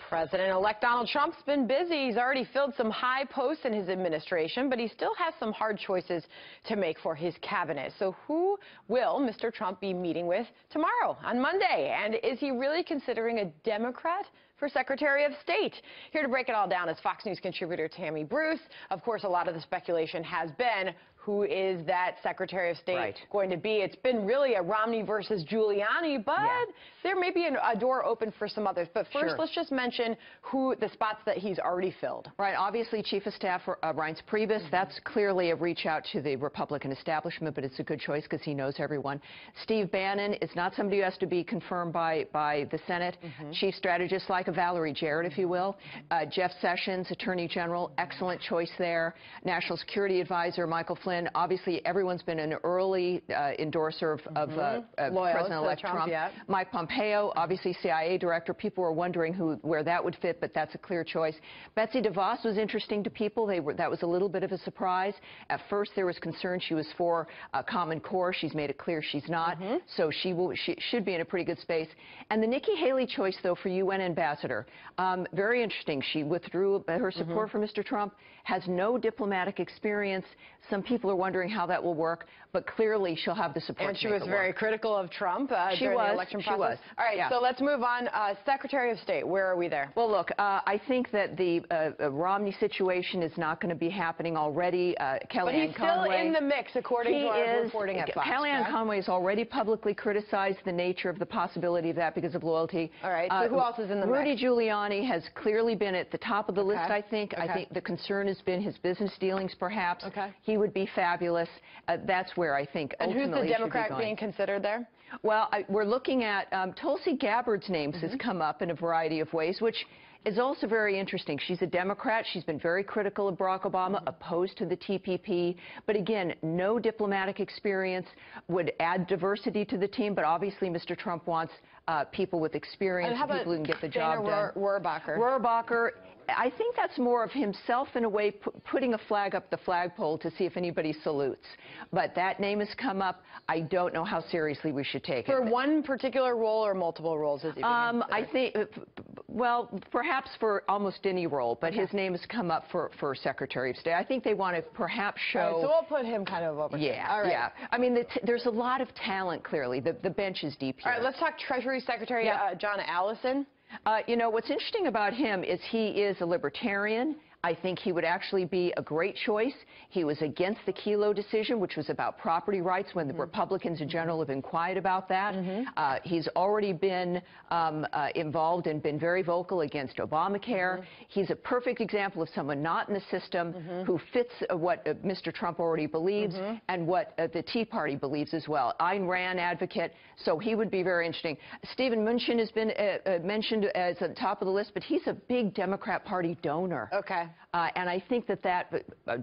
President-elect Donald Trump's been busy. He's already filled some high posts in his administration, but he still has some hard choices to make for his cabinet. So who will Mr. Trump be meeting with tomorrow on Monday? And is he really considering a Democrat for Secretary of State? Here to break it all down is Fox News contributor Tammy Bruce. Of course, a lot of the speculation has been, who is that Secretary of State going to be? It's been really a Romney versus Giuliani, but there may be a door open for some others. But first, let's just mention who the spots that he's already filled. Right. Obviously, Chief of Staff Reince Priebus. That's clearly a reach out to the Republican establishment, but it's a good choice because he knows everyone. Steve Bannon is not somebody who has to be confirmed by the Senate. Chief strategist, like a Valerie Jarrett, if you will. Jeff Sessions, Attorney General, excellent choice there. National Security Advisor Michael Flynn. Obviously, everyone's been an early endorser of President-elect Trump. Mike Pompeo, obviously CIA director. People were wondering where that would fit, but that's a clear choice. Betsy DeVos was interesting to people. That was a little bit of a surprise. At first, there was concern she was for Common Core. She's made it clear she's not. So she should be in a pretty good space. And the Nikki Haley choice, though, for UN ambassador, very interesting. She withdrew her support for Mr. Trump, has no diplomatic experience. Some people are wondering how that will work, but clearly she'll have the support. And she was very critical of Trump during the election process. She was. All right, so let's move on. Secretary of State, where are we there? Well, look, I think that the Romney situation is not going to be happening already. Kellyanne Conway. But he's still in the mix, according to our reporting at Fox. Kellyanne Conway has already publicly criticized the nature of the possibility of that because of loyalty. All right, so who else is in the mix? Rudy Giuliani has clearly been at the top of the list, I think. I think the concern has been his business dealings, perhaps. He would be fabulous. That's where I think ultimately And who's the Democrat being considered there? Well, we're looking at Tulsi Gabbard's name has come up in a variety of ways, which is also very interesting. She's a Democrat. She's been very critical of Barack Obama, opposed to the TPP. But again, no diplomatic experience, would add diversity to the team. But obviously, Mr. Trump wants people with experience, people who can get the job done. Rohrabacher. I think that's more of himself, in a way, putting a flag up the flagpole to see if anybody salutes. But that name has come up. I don't know how seriously we should take it. For one particular role or multiple roles? Is he I think, well, perhaps for almost any role, but his name has come up for Secretary of State. I think they want to perhaps show... All right, so we'll put him kind of over here. I mean, there's a lot of talent, clearly. The bench is deep here. All right, let's talk Treasury Secretary John Allison. You know, what's interesting about him is he is a libertarian. I think he would actually be a great choice. He was against the Kelo decision, which was about property rights, when the Republicans in general have been quiet about that. He's already been involved and been very vocal against Obamacare. He's a perfect example of someone not in the system who fits what Mr. Trump already believes and what the Tea Party believes as well. Ayn Rand advocate, so he would be very interesting. Stephen Mnuchin has been mentioned as at the top of the list, but he's a big Democrat Party donor. And I think that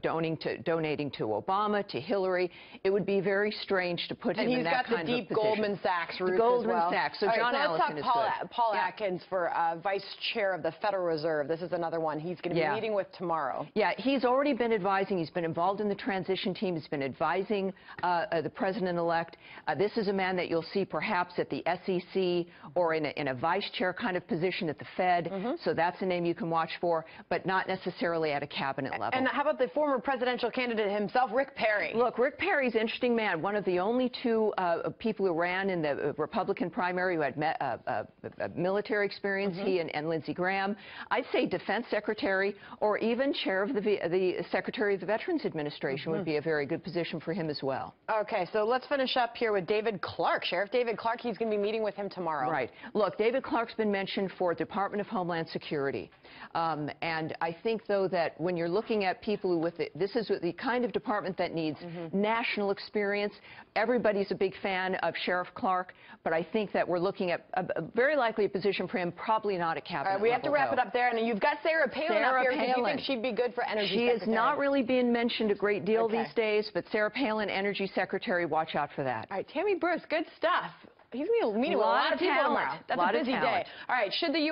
donating to Obama, to Hillary, it would be very strange to put him in that kind of position. And he's got the deep Goldman Sachs roots as well. So John Allison is good. Let's talk Paul Atkins for Vice Chair of the Federal Reserve. This is another one he's going to be meeting with tomorrow. Yeah, he's already been advising. He's been involved in the transition team. He's been advising the President-elect. This is a man that you'll see perhaps at the SEC or in a Vice Chair kind of position at the Fed. So that's a name you can watch for, but not necessarily at a cabinet level. And how about the former presidential candidate himself, Rick Perry? Look, Rick Perry's an interesting man. One of the only two people who ran in the Republican primary who had military experience, he and Lindsey Graham. I'd say Defense Secretary or even Chair of the Secretary of the Veterans Administration would be a very good position for him as well. Okay, so let's finish up here with David Clark. Sheriff David Clark, he's going to be meeting with him tomorrow. Right. Look, David Clark's been mentioned for Department of Homeland Security. And I think, though, that when you're looking at people who this is the kind of department that needs national experience. Everybody's a big fan of Sheriff Clark, but I think that we're looking at a very likely position for him, probably not a cabinet level. We have to wrap it up there, and you've got Sarah Palin up here. Do you think she'd be good for Energy Secretary? She is not really being mentioned a great deal these days, but Sarah Palin, Energy Secretary, watch out for that. All right, Tammy Bruce, good stuff. He's going to be meeting with a lot of people tomorrow. That's a busy day. All right, should the U.S.